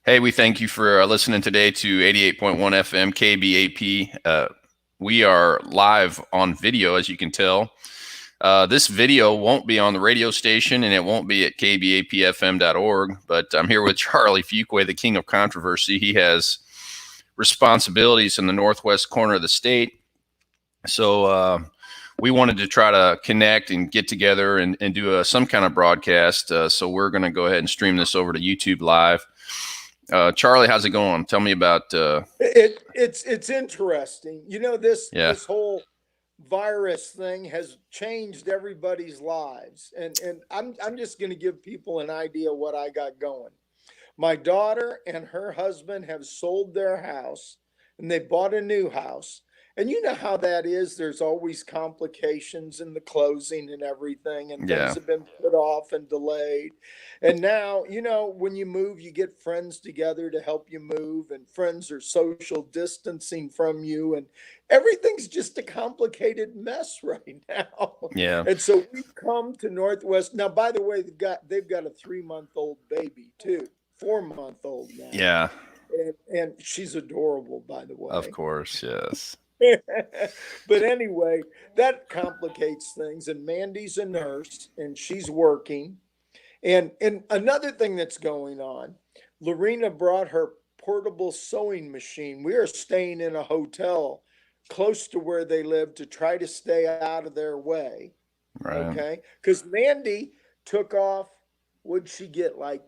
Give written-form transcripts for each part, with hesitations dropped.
Hey, we thank you for listening today to 88.1 FM KBAP. We are live on video, as you can tell. This video won't be on the radio station and it won't be at kbapfm.org, but I'm here with Charlie Fuquay, the king of controversy. He has responsibilities in the northwest corner of the state. So we wanted to try to connect and get together and do some kind of broadcast. So we're going to go ahead and stream this over to YouTube Live. Charlie, how's it going? Tell me about it's interesting. This yeah. this whole virus thing has changed everybody's lives. And I'm just going to give people an idea what I got going. My daughter and her husband have sold their house and they bought a new house. And you know how that is. There's always complications in the closing and everything, and Yeah. things have been put off and delayed. And now, when you move, you get friends together to help you move, and friends are social distancing from you, and everything's just a complicated mess right now. Yeah. And so we've come to Northwest. Now, by the way, they've got a 3-month old baby too, 4-month old now. Yeah. And she's adorable, by the way. Of course, yes. But anyway, that complicates things. And Mandy's a nurse and she's working. And another thing that's going on, Lorena brought her portable sewing machine. We are staying in a hotel close to where they live to try to stay out of their way. Right. Okay. Because Mandy took off, would she get like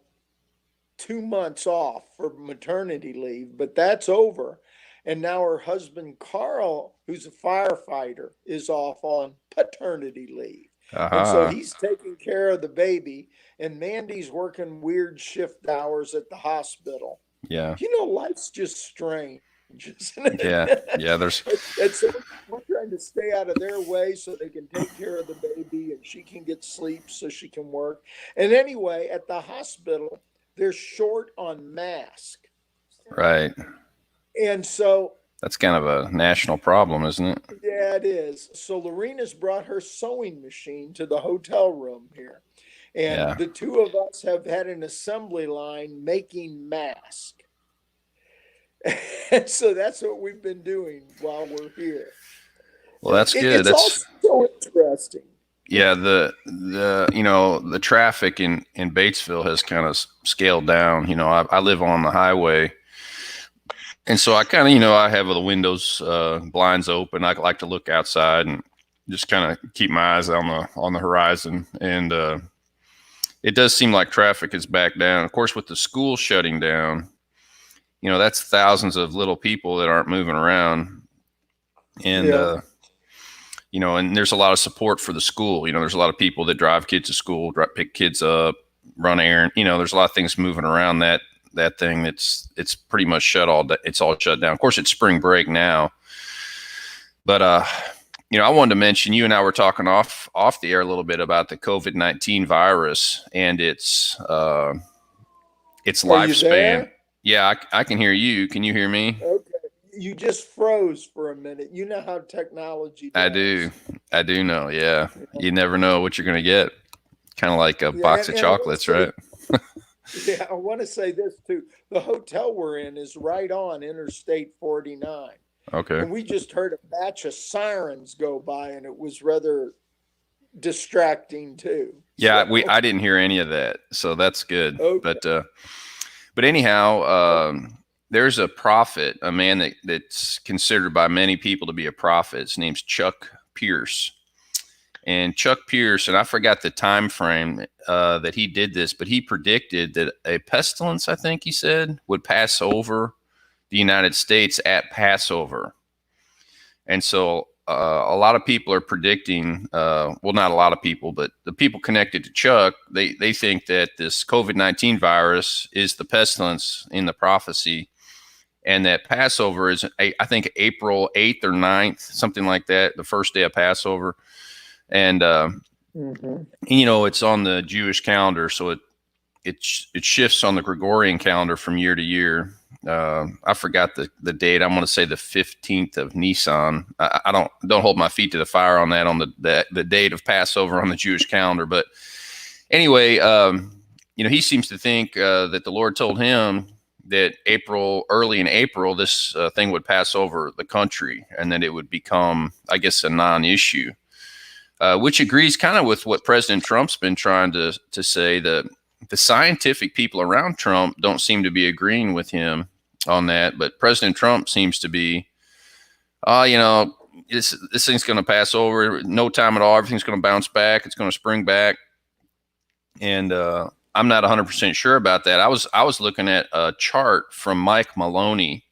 2 months off for maternity leave? But that's over. And now her husband, Carl, who's a firefighter, is off on paternity leave. And so he's taking care of the baby, and Mandy's working weird shift hours at the hospital. Yeah. Life's just strange, isn't it? Yeah. Yeah. And so we're trying to stay out of their way so they can take care of the baby and she can get sleep so she can work. And anyway, at the hospital, they're short on masks. Right. And so that's kind of a national problem, isn't it? Yeah, it is. So Lorena's brought her sewing machine to the hotel room here. And the two of us have had an assembly line making masks. And so that's what we've been doing while we're here. Well, that's good. That's so interesting. Yeah, the traffic in Batesville has kind of scaled down. I live on the highway. And so I kind of, I have the windows, blinds open. I like to look outside and just kind of keep my eyes on the horizon. And it does seem like traffic is back down. Of course, with the school shutting down, that's thousands of little people that aren't moving around. And, and there's a lot of support for the school. There's a lot of people that drive kids to school, pick kids up, run errands. There's a lot of things moving around that thing. It's pretty much shut all day. It's all shut down. Of course, it's spring break now, but I wanted to mention, you and I were talking off the air a little bit about the COVID-19 virus and its lifespan. Yeah, I can hear you. Can you hear me? Okay. You just froze for a minute. You know how technology does. I do know. Yeah. You never know what you're going to get. Kind of like a box of chocolates, right? Yeah, I want to say this too. The hotel we're in is right on Interstate 49. Okay. And we just heard a batch of sirens go by, and it was rather distracting too. Yeah, I didn't hear any of that, so that's good. Okay. But anyhow, there's a prophet, a man that's considered by many people to be a prophet. His name's Chuck Pierce. And Chuck Pierce, and I forgot the time frame that he did this, but he predicted that a pestilence, I think he said, would pass over the United States at Passover. And so a lot of people are predicting, well, not a lot of people, but the people connected to Chuck, they think that this COVID-19 virus is the pestilence in the prophecy, and that Passover is, I think, April 8th or 9th, something like that, the first day of Passover. And, it's on the Jewish calendar, so it shifts on the Gregorian calendar from year to year. I forgot the date. I'm going to say the 15th of Nisan. I don't hold my feet to the fire on that, on the date of Passover on the Jewish calendar. But anyway, he seems to think that the Lord told him, that early in April, this thing would pass over the country, and then it would become, I guess, a non-issue. Which agrees kind of with what President Trump's been trying to say. The scientific people around Trump don't seem to be agreeing with him on that, but President Trump seems to be, this thing's going to pass over, no time at all. Everything's going to bounce back. It's going to spring back, and I'm not 100% sure about that. I was looking at a chart from Mike Maloney.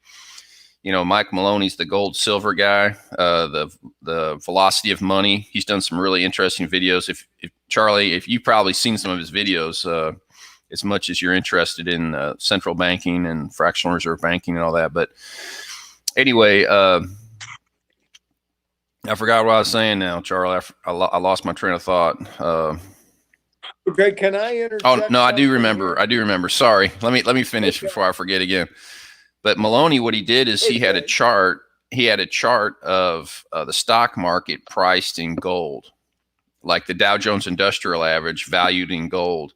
Mike Maloney's the gold silver guy, the velocity of money. He's done some really interesting videos. If Charlie, if you've probably seen some of his videos, as much as you're interested in central banking and fractional reserve banking and all that. But anyway, I forgot what I was saying now, Charlie. I lost my train of thought. Okay, can I interject? Oh no, I do remember. I do remember. Sorry. Let me finish before I forget again. But Maloney, what he did is he had a chart. He had a chart of the stock market priced in gold, like the Dow Jones Industrial Average valued in gold.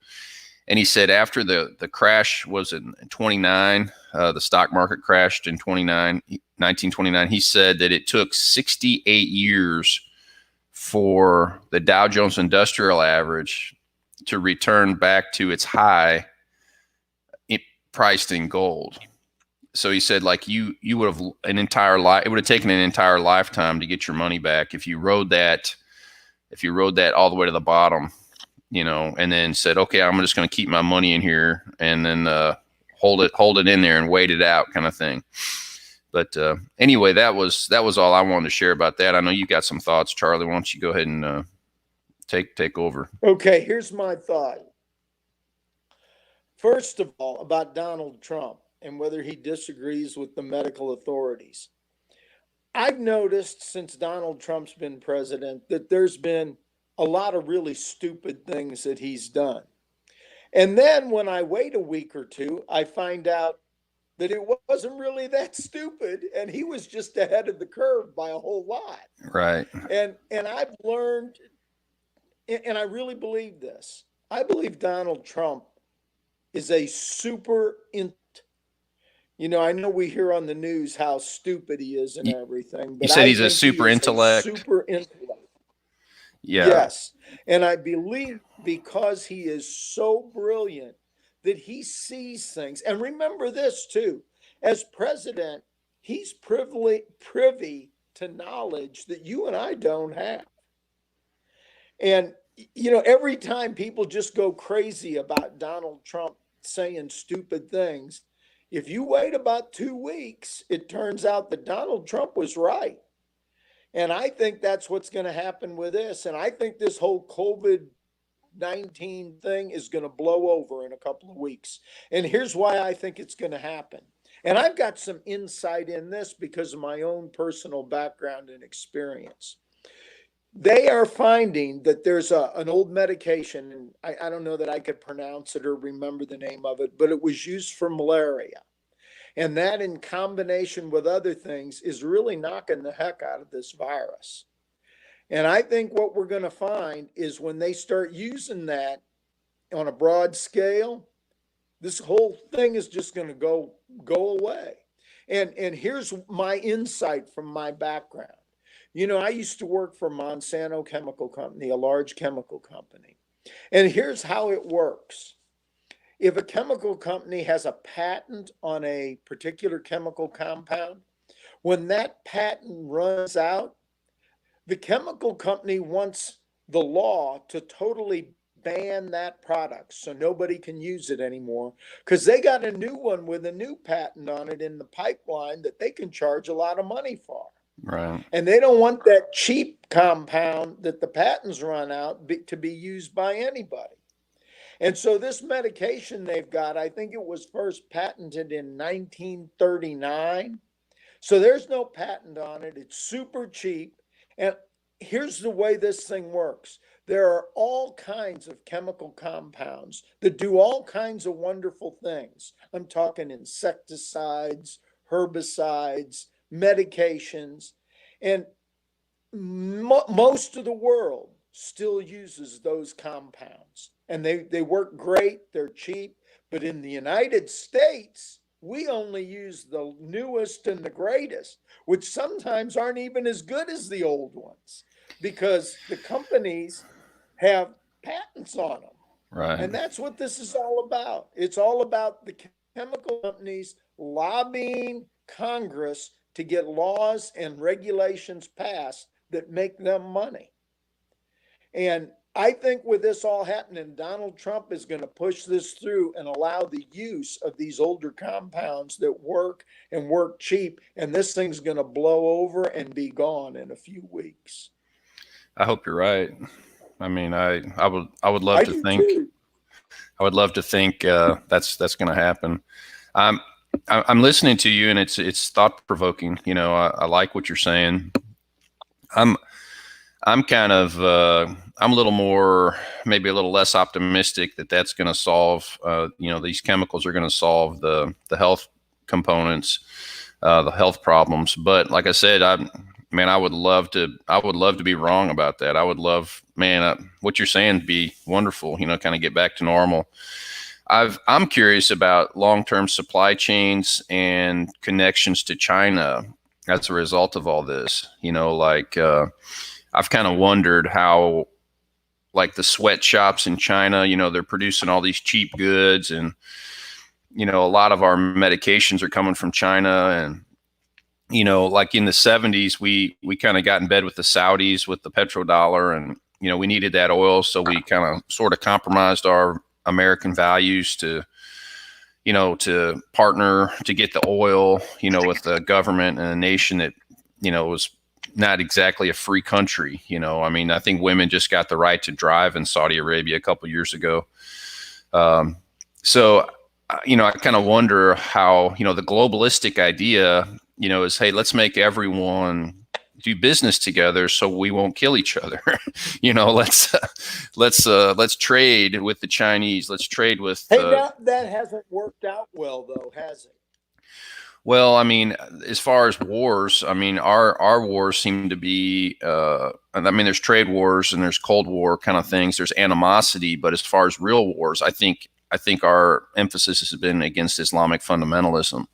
And he said after the crash was in 29, the stock market crashed in 1929. He said that it took 68 years for the Dow Jones Industrial Average to return back to its high priced in gold. So he said, like you would have it would have taken an entire lifetime to get your money back if you rode that all the way to the bottom, and then said, okay, I'm just going to keep my money in here and then hold it in there and wait it out, kind of thing. But anyway, that was all I wanted to share about that. I know you got some thoughts, Charlie. Why don't you go ahead and take over? Okay, here's my thought. First of all, about Donald Trump and whether he disagrees with the medical authorities. I've noticed since Donald Trump's been president that there's been a lot of really stupid things that he's done. And then when I wait a week or two, I find out that it wasn't really that stupid and he was just ahead of the curve by a whole lot. Right. And I've learned, and I really believe this. I believe Donald Trump is a super I know we hear on the news how stupid he is and everything. But you said he's a super intellect. Super intellect. Yeah. Yes. And I believe because he is so brilliant that he sees things. And remember this too, as president, he's privy to knowledge that you and I don't have. And, every time people just go crazy about Donald Trump saying stupid things, if you wait about 2 weeks, it turns out that Donald Trump was right. And I think that's what's going to happen with this. And I think this whole COVID-19 thing is going to blow over in a couple of weeks. And here's why I think it's going to happen. And I've got some insight in this because of my own personal background and experience. They are finding that there's an old medication, and I don't know that I could pronounce it or remember the name of it, but it was used for malaria. And that in combination with other things is really knocking the heck out of this virus. And I think what we're going to find is when they start using that on a broad scale, this whole thing is just going to go away. And here's my insight from my background. I used to work for Monsanto Chemical Company, a large chemical company. And here's how it works. If a chemical company has a patent on a particular chemical compound, when that patent runs out, the chemical company wants the law to totally ban that product so nobody can use it anymore because they got a new one with a new patent on it in the pipeline that they can charge a lot of money for. Right. And they don't want that cheap compound that the patents run out to be used by anybody. And so this medication they've got, I think it was first patented in 1939. So there's no patent on it. It's super cheap. And here's the way this thing works. There are all kinds of chemical compounds that do all kinds of wonderful things. I'm talking insecticides, herbicides, medications, and most of the world still uses those compounds. And they work great, they're cheap. But in the United States, We only use the newest and the greatest, which sometimes aren't even as good as the old ones because the companies have patents on them. Right. And that's what this is all about. It's all about the chemical companies lobbying Congress to get laws and regulations passed that make them money. And I think with this all happening, Donald Trump is going to push this through and allow the use of these older compounds that work and work cheap. And this thing's going to blow over and be gone in a few weeks. I hope you're right. I mean, I would love I to do think too. that's going to happen. I'm I'm listening to you, and it's thought provoking. I like what you're saying. I'm I'm kind of I'm a little more, maybe a little less optimistic that that's going to solve. These chemicals are going to solve the health components, the health problems. But like I said, man, I would love to be wrong about that. I would love, man, what you're saying to be wonderful. Kind of get back to normal. I'm curious about long-term supply chains and connections to China as a result of all this. I've kind of wondered how, like, the sweatshops in China, they're producing all these cheap goods, and a lot of our medications are coming from China. And like in the 70s, we kind of got in bed with the Saudis with the petrodollar, and we needed that oil, so we kind of sort of compromised our American values to partner to get the oil, with the government and a nation that was not exactly a free country. I mean, I think women just got the right to drive in Saudi Arabia a couple years ago. So I kind of wonder how, the globalistic idea, is, hey, let's make everyone do business together so we won't kill each other. Let's trade with the Chinese. Let's trade with. Hey, that hasn't worked out well, though, has it? Well, I mean, as far as wars, I mean, our wars seem to be. I mean, there's trade wars and there's Cold War kind of things. There's animosity, but as far as real wars, I think our emphasis has been against Islamic fundamentalism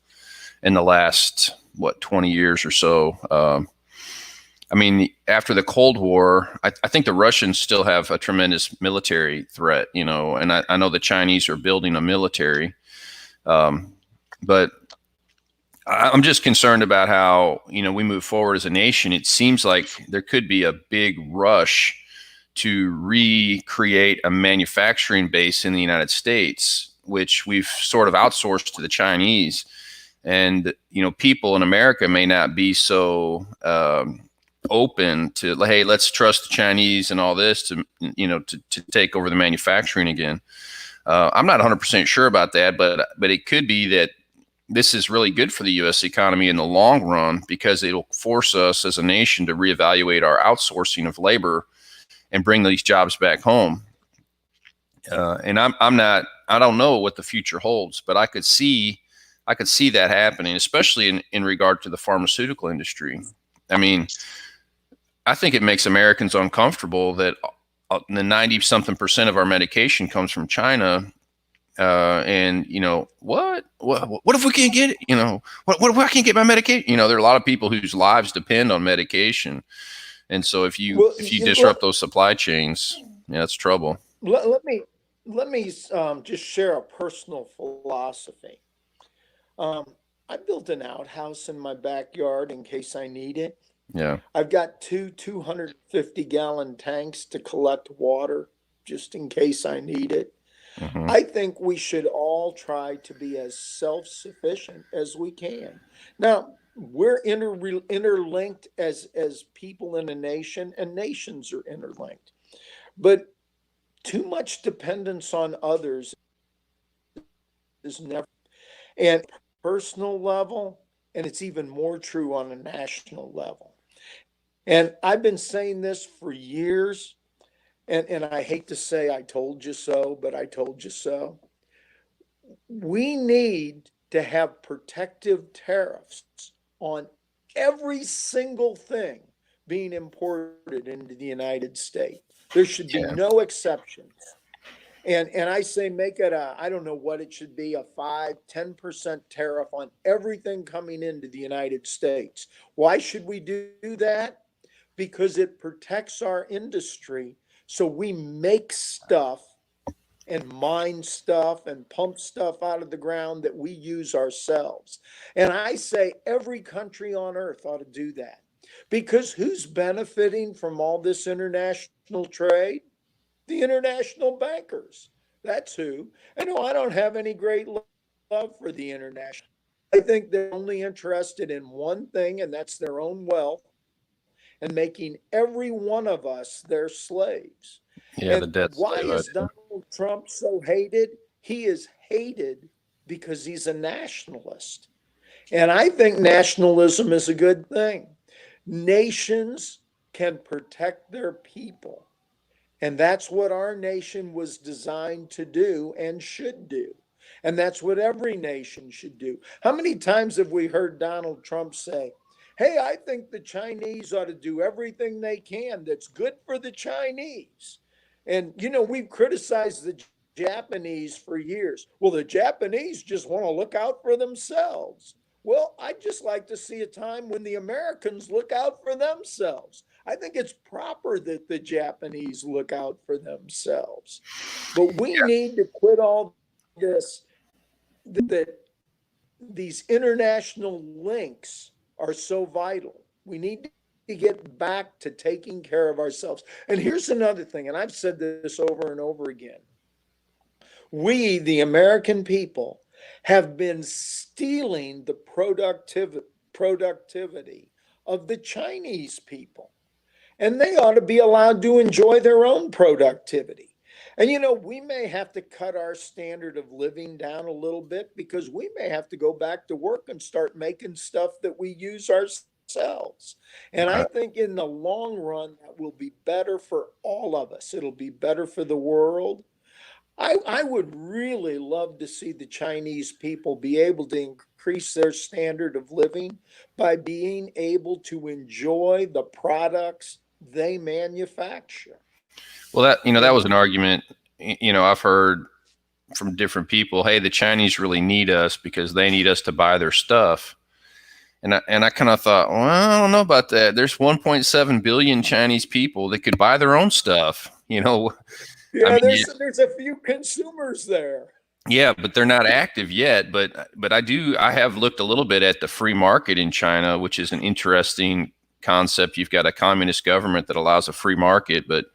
in the last 20 years or so. I mean, after the Cold War, I think the Russians still have a tremendous military threat, and I know the Chinese are building a military, but I'm just concerned about how, we move forward as a nation. It seems like there could be a big rush to recreate a manufacturing base in the United States, which we've sort of outsourced to the Chinese. And, people in America may not be so open to, hey, let's trust the Chinese and all this to take over the manufacturing again. I'm not 100% sure about that, but it could be that this is really good for the U.S. economy in the long run, because it'll force us as a nation to reevaluate our outsourcing of labor and bring these jobs back home. And I don't know what the future holds, but I could see that happening, especially in regard to the pharmaceutical industry. I mean, I think it makes Americans uncomfortable that the 90-something% of our medication comes from China. And what if we can't get it? What if I can't get my medication? There are a lot of people whose lives depend on medication, and so if you disrupt those supply chains, that's trouble. Let me just share a personal philosophy. I built an outhouse in my backyard in case I need it. Yeah. I've got two 250-gallon tanks to collect water just in case I need it. Mm-hmm. I think we should all try to be as self-sufficient as we can. Now, we're interlinked as people in a nation, and nations are interlinked. But too much dependence on others is never, and personal level, and it's even more true on a national level. And I've been saying this for years, and I hate to say I told you so, but I told you so. We need to have protective tariffs on every single thing being imported into the United States. There should be Yeah. no exceptions. And I say make it a, I don't know what it should be, a 5-10% tariff on everything coming into the United States. Why should we do that? Because it protects our industry. So we make stuff and mine stuff and pump stuff out of the ground that we use ourselves. And I say every country on earth ought to do that. Because who's benefiting from all this international trade? The international bankers. That's who. I know I don't have any great love for the international. I think they're only interested in one thing, and that's their own wealth and making every one of us their slaves. Yeah, And the debt why slave is idea. Donald Trump so hated? He is hated because he's a nationalist. And I think nationalism is a good thing. Nations can protect their people. And that's what our nation was designed to do and should do. And that's what every nation should do. How many times have we heard Donald Trump say, hey, I think the Chinese ought to do everything they can that's good for the Chinese? And, we've criticized the Japanese for years. Well, the Japanese just want to look out for themselves. Well, I'd just like to see a time when the Americans look out for themselves. I think it's proper that the Japanese look out for themselves. But we need to quit all this, that these international links are so vital. We need to get back to taking care of ourselves. And here's another thing, and I've said this over and over again. We, the American people, have been stealing the productivity of the Chinese people. And they ought to be allowed to enjoy their own productivity. And we may have to cut our standard of living down a little bit because we may have to go back to work and start making stuff that we use ourselves. And I Right. think in the long run, that will be better for all of us. It'll be better for the world. I would really love to see the Chinese people be able to increase their standard of living by being able to enjoy the products they manufacture. Well, that And was an argument. I've heard from different people. Hey, the Chinese really need us because they need us to buy their stuff. And I kind of thought, well, I don't know about that. There's 1.7 billion Chinese people that could buy their own stuff. I yeah, mean, there's a few consumers there. yeah, but they're not active yet. But I have looked a little bit at the free market in China, which is an interesting concept. You've got a communist government that allows a free market, but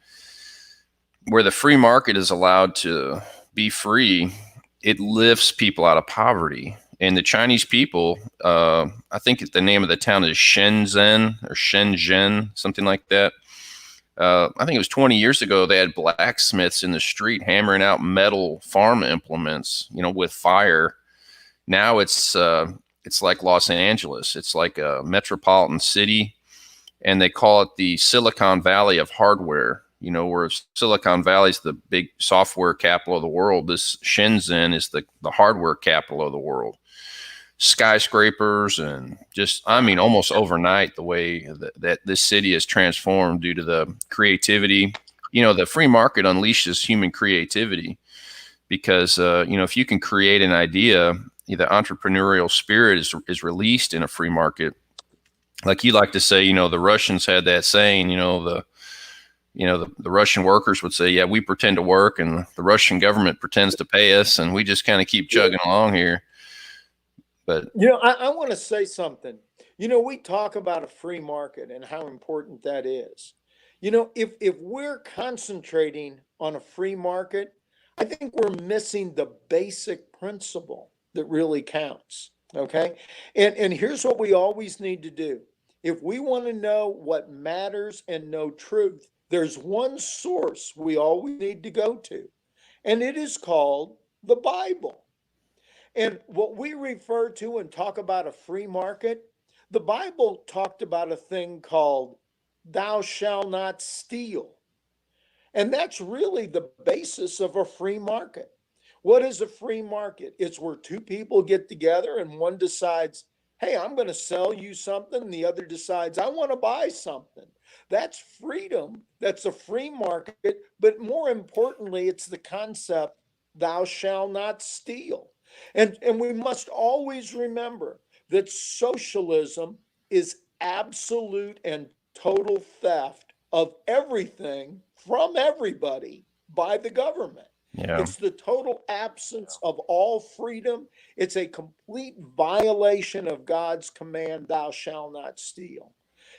where the free market is allowed to be free, it lifts people out of poverty. And the Chinese people, I think the name of the town is Shenzhen or Shenzhen, something like that. I think it was 20 years ago, they had blacksmiths in the street hammering out metal farm implements, with fire. Now it's like Los Angeles. It's like a metropolitan city, and they call it the Silicon Valley of hardware. Where Silicon Valley is the big software capital of the world, this Shenzhen is the hardware capital of the world. Skyscrapers and just, I mean, almost overnight, the way that this city has transformed due to the creativity. The free market unleashes human creativity because, if you can create an idea, the entrepreneurial spirit is released in a free market. Like you like to say, the Russians had that saying, the Russian workers would say, yeah, we pretend to work and the Russian government pretends to pay us. And we just kind of keep chugging along here. But I want to say something. We talk about a free market and how important that is. If we're concentrating on a free market, I think we're missing the basic principle that really counts. Okay. And here's what we always need to do. If we want to know what matters and know truth, there's one source we always need to go to, and it is called the Bible. And what we refer to and talk about a free market, the Bible talked about a thing called thou shalt not steal. And that's really the basis of a free market. What is a free market? It's where two people get together and one decides, hey, I'm going to sell you something. And the other decides, I want to buy something. That's freedom. That's a free market. But more importantly, it's the concept, thou shalt not steal. And we must always remember that socialism is absolute and total theft of everything from everybody by the government. Yeah. It's the total absence of all freedom. It's a complete violation of God's command, thou shalt not steal.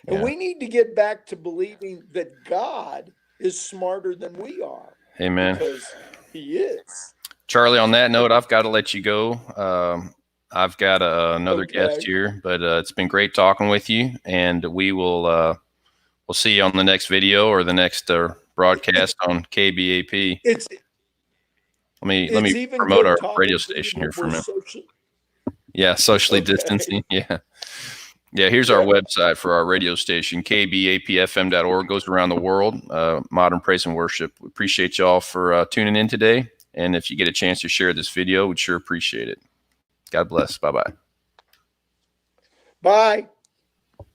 And Yeah. we need to get back to believing that God is smarter than we are. Amen. Because he is. Charlie, on that note, I've got to let you go. I've got another guest Okay. here, but it's been great talking with you, and we'll see you on the next video or the next broadcast on KBAP. It's Let me even promote good our talking radio to you station here for a before minute. social. Yeah, socially Okay. distancing. Yeah. Yeah, here's our website for our radio station, kbapfm.org. Goes around the world, modern praise and worship. We appreciate y'all for tuning in today. And if you get a chance to share this video, we'd sure appreciate it. God bless. Bye-bye. Bye.